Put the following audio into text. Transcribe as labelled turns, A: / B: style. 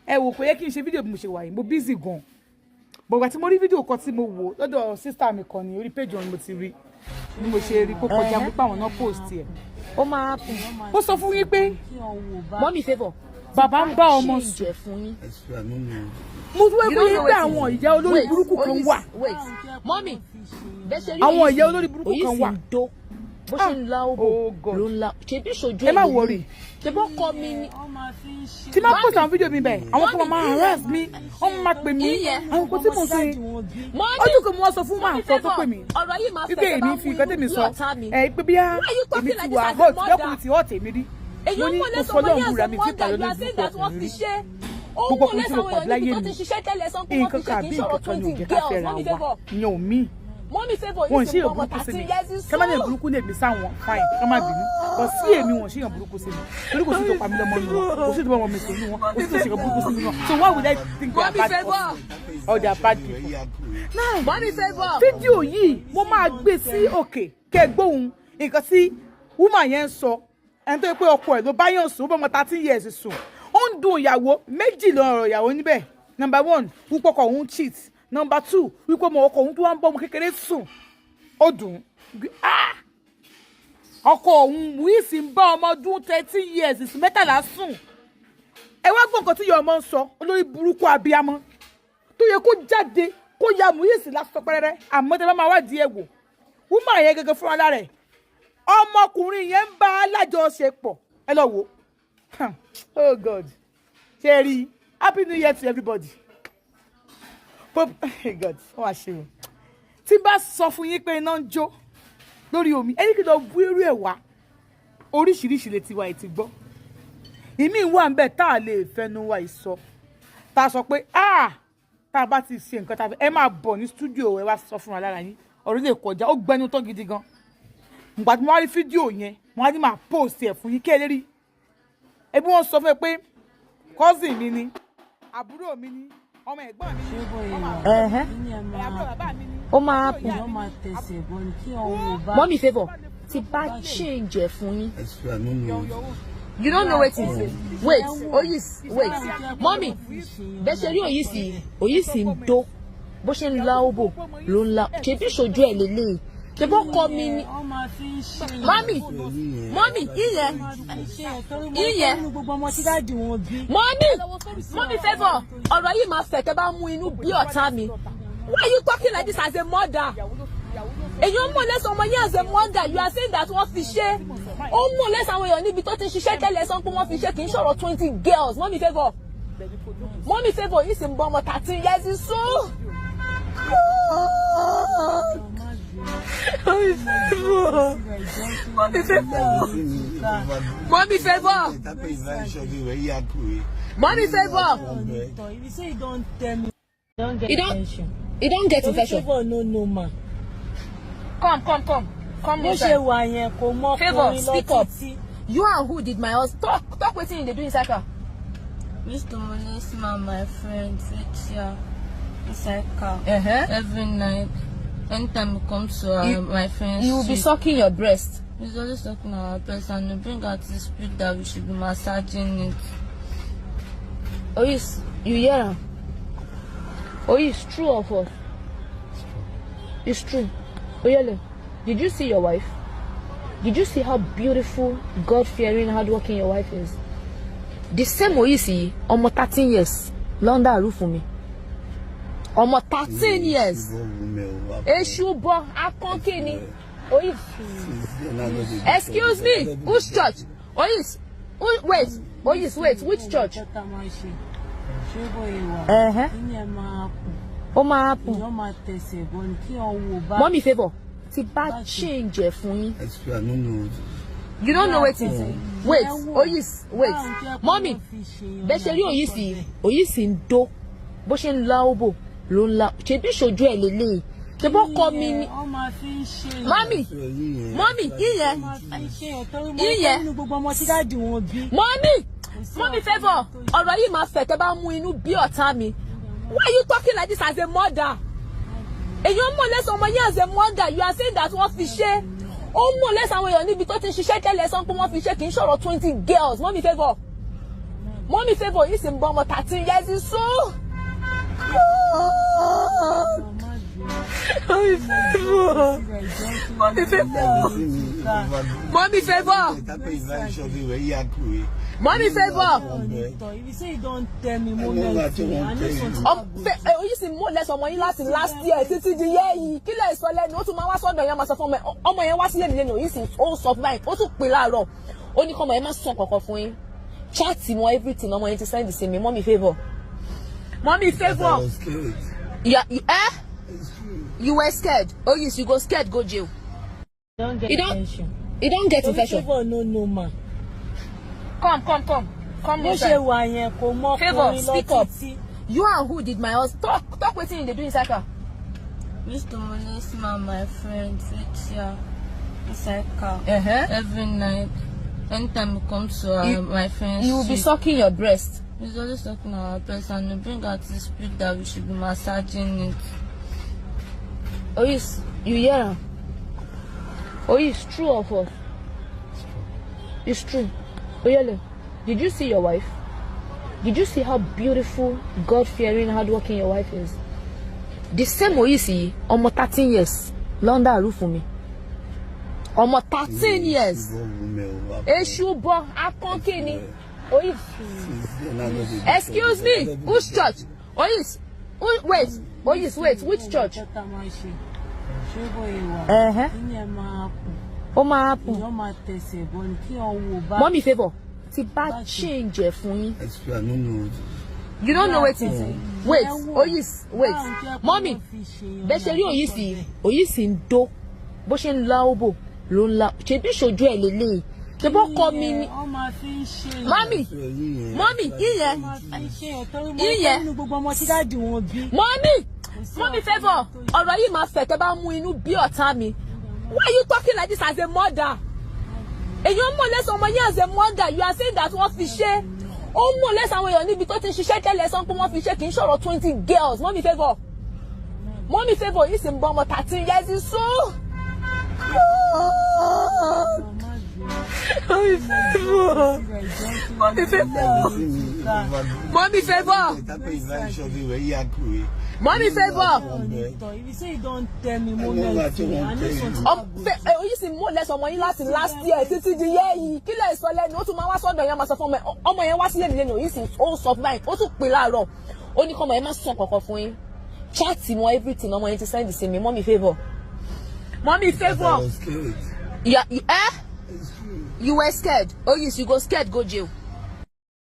A: ẹ wò kò yẹ kí n ṣe fídíò bí mo ṣe wà yìí mo busy gan bọ̀gbà tí mo rí fídíò kan tí mo wò lọ́dọ̀ sister mi kan ní orí page ọ̀hún mo ti rí ni mo ṣe rí kó kọjá pípa àwọn náà post ẹ̀.
B: ó máa
A: ó sọ fún yín pé
B: mommy favour
A: bàbá ń bá ọmọ sùn mo tún wá pé àwọn ìyá olórí burúkú kan wà
B: mommy
A: àwọn ìyá olórí burúkú kan wà
B: bó ṣe ń la obo ló ń la ṣebí ṣojú
A: ẹ má worry
B: ṣebí ó kọ mi ni
A: tí máa post àwọn fídíò mi bẹ́ẹ̀ àwọn kan máa harass mi wọ́n máa pè mí àwọn kan tí mo ṣe ọdún kan mo wá sọ fún máa sọ tó pè mí wípé èmi fi nǹkan tèmi sọ pé bí èmi ti wà hot lọ́kùnrin ti hot èmi rí mo ní mo fọlọ́ òwúra mi tí ìpàdé lójú ọkùnrin rí gbogbo ọkùnrin tí mo pàdé láyé mi nǹkan kan àbí nǹkan kan ní òjẹ́ ká fẹ́ ra wa ìyẹn ò mí wọn ṣe èèyàn burúkú sí mi ká má ní burúkú lè mi sáwọn fine ká má bínú kò sí èmi wọn ṣe èèyàn burúkú sí mi torí kò sí tó pa mí lọ́mọ nù wọn kò sí tó bá wọn mi sọ nù wọn kò sí tó ṣe èèyàn burúkú sí mi wọn so why would I think they are bad person or they are bad people. Now fídíò yìí mo máa gbé sí òkè kẹgbóhùn nǹkan tí woman yẹn ń sọ ẹni tó yẹ pé ọkọ ẹ̀ ló bá yàn sùn ó bọ́ ọmọ 13 years sùn ó ń dun ìyàwó méjì lọ́rọ̀ ìyàwó níbẹ̀ number 1 wípé ọkọ òun cheat number 2 wípé ọmọ ọkọ òun tó wá ń bọ́ ọmọ kékeré sùn ó dùn ọkọ òun wíì sì ń bá ọmọ ọdún 13 years sí mẹ́tàlá sùn ẹ wá gbọ́ nǹkan tí ìyá ọmọ ń sọ olórí burúkú abiyamọ tó yẹ kó jáde kó ya Muisi lásán pẹ́rẹ́rẹ́ àmọ́ tẹ́ bá máa wádìí ẹ̀ wò woman yẹn gẹ́gẹ́ fún ara rẹ̀ ọmọkùnrin yẹn ń bá alájọṣepọ̀ ẹ lọ wò oh God ṣe rí happy new year to everybody but God wọ́n á ṣe o tí bá sọ fún yín pé iná ń jó lórí omi ẹni kí lọ bú irú ẹ̀ wá oríṣiríṣi lè ti wá ètí gbọ́ ìmí wà ń bẹ̀ tá a lè fẹnu wa ìsọ tá a sọ pé tá a bá ti ṣe nǹkan tá a fẹ́ ẹ máa bọ̀ ní stúdíò ẹ wá sọ fún wa lára yín ọ̀rọ̀ lè kọjá ó gbẹnu tán gidi gan nígbà tí mo wá rí fídíò yẹn mo wá ní máa post ẹ̀ fún yín kí ẹ lè rí ẹbí wọn sọ fún ẹ pé cousin mi ni àbúrò mi ni ọmọ ẹ̀gbọ́n mi ni ọmọ àbúrò bàbá mi ni
B: ó máa pọ̀ mommy favour ti bá change ẹ̀ fún yín. You don't know what it is. Wait, wait. Mommy, bẹ́ẹ̀ ṣe rí Oyisi ń dó bó ṣe ń la obo ló ń la ṣebí ṣojú ẹ̀ lélẹ́yìn ṣe bó kọ́ mi ni. Mommy, ìyẹn. Mommy favour ọ̀rọ̀ yìí máa fẹ̀ kẹ́ bá mú inú bí ọ̀tá mi. Why are you talking like this as a mother? Èyí ó mọ̀ lẹ́sọ̀ ọmọ yẹn as a mother you are saying that wọ́n fi ṣe. Ó mọ̀ lẹ́sọ̀ àwọn èèyàn níbi tó ti ṣiṣẹ́ tẹ́lẹ̀ sọ pé wọ́n fi ṣe kì í ṣọ̀rọ̀ 20 girls. Mommy favour yìí sì ń bọ́ ọmọ 13 years so. Mommy favour. You don't get infection.
C: No, man.
B: Come. Favour, speak up. You and who did my husband? Talk wetin you dey do inside car.
C: Mr. Monisma, my friend, inside car every night. Anytime we come to my friends,
B: you will be sucking your breast.
C: He's always sucking our breast and we bring out the spirit that we should be massaging it.
B: Oyis, you hear her? Oyis, true or false? It's true. Oyele, did you see your wife? Did you see how beautiful, God-fearing, hardworking your wife is? The same Oyisi, almost 13 years, London roof for me. Almost 13 years. Eshubo, Akonkini. Oyis. Excuse me, which church? Oyis. Wait. Oyis, wait, which church? Mommy favour ti bá change ẹ̀ fún yín. You don't know what it is. Wait. Mommy, bẹ́ẹ̀ ṣe rí Oyisi ń dó bó ṣe ń la obo ló ń la ṣebí ṣojú ẹ̀ lélẹ́yìn ṣe bó kọ́ mi ni. Mommy, ìyẹn. Mommy favour ọ̀rọ̀ yìí máa fẹ̀ tẹ́ bá mú inú bí ọ̀tá mi. Why are you talking like this as a mother? Èyí ó mọ̀ lẹ́sọ̀ ọmọ yẹn as a mother you are saying that wọ́n fi ṣe. Ó mọ̀ lẹ́sọ̀ àwọn èèyàn níbi tó ti ṣiṣẹ́ tẹ́lẹ̀ sọ pé wọ́n fi ṣe kì í ṣọ̀rọ̀ 20 girls. Mommy favour Mommy favor is in Bomber 13 years is so. Mommy favor. Mommy favor. Mommy favor. Mommy favor.
D: If you say you don't tell me more less,
B: you see more less on money last year. Since the year, killer is for let no to my was on the Yamasa for me. Oh, my was letting you see all soft life. Also, Pilaro. Only come my master for him. Chat him or everything. I'm going to send the same. Mommy favor. Mommy favor. Yeah, you were scared. Oh yes, you go scared, go jail.
D: Don't get attention.
B: You don't get infection.
D: No, man.
B: Come inside. Favor, speak up. You and who did my husband? Talk what thing they do inside car.
C: Mr. Monesma, my friend, inside car. Every night. Anytime we come to my friends,
B: you will be sucking your breast.
C: He's always sucking our breast and we bring out the spirit that we should be massaging it.
B: Oh yes, you hear? Oh yes, true or false? It's true. Oh yeah, did you see your wife? Did you see how beautiful, God-fearing, hardworking your wife is? The same Oyisi, almost 13 years. Londa roof for me. Almost 13 years. Eshubo, Akonkini. Excuse me, which church? Oyis. Wait. Oyis, wait, which church? Mommy favor. It's a bad change for me. You don't know what it is. Wait, Oyis, wait. Mommy, Besheri Oyisi ndo. Boshen laobo, lola. Chebi shoju elele. Chebo komi. Mommy, iye. Mommy favor. Ọ̀rọ̀ yìí máa fẹ́ tẹ́ bá mú inú bí ọ̀tá mi. Why are you talking like this as a mother? And you're more or less someone as a mother. You are saying that one fish. Oh, more or less someone you need because she share tell us something one fish. Can show 20 girls. Mommy favor is in Bomber 13 years is so. Mommy favor. Mommy favor.
D: If you say you don't tell me more less,
B: you see more or less on money last year. Since the year, killer is for let no to my was on the Yamasa for me. Oh, my was letting you see all soft life. Also, Pilaro. Only come my master for him. Chat him or everything. I'm going to send the same. Mommy favor. Mommy favor. Yeah, you were scared. Oh yes, you go scared, go jail.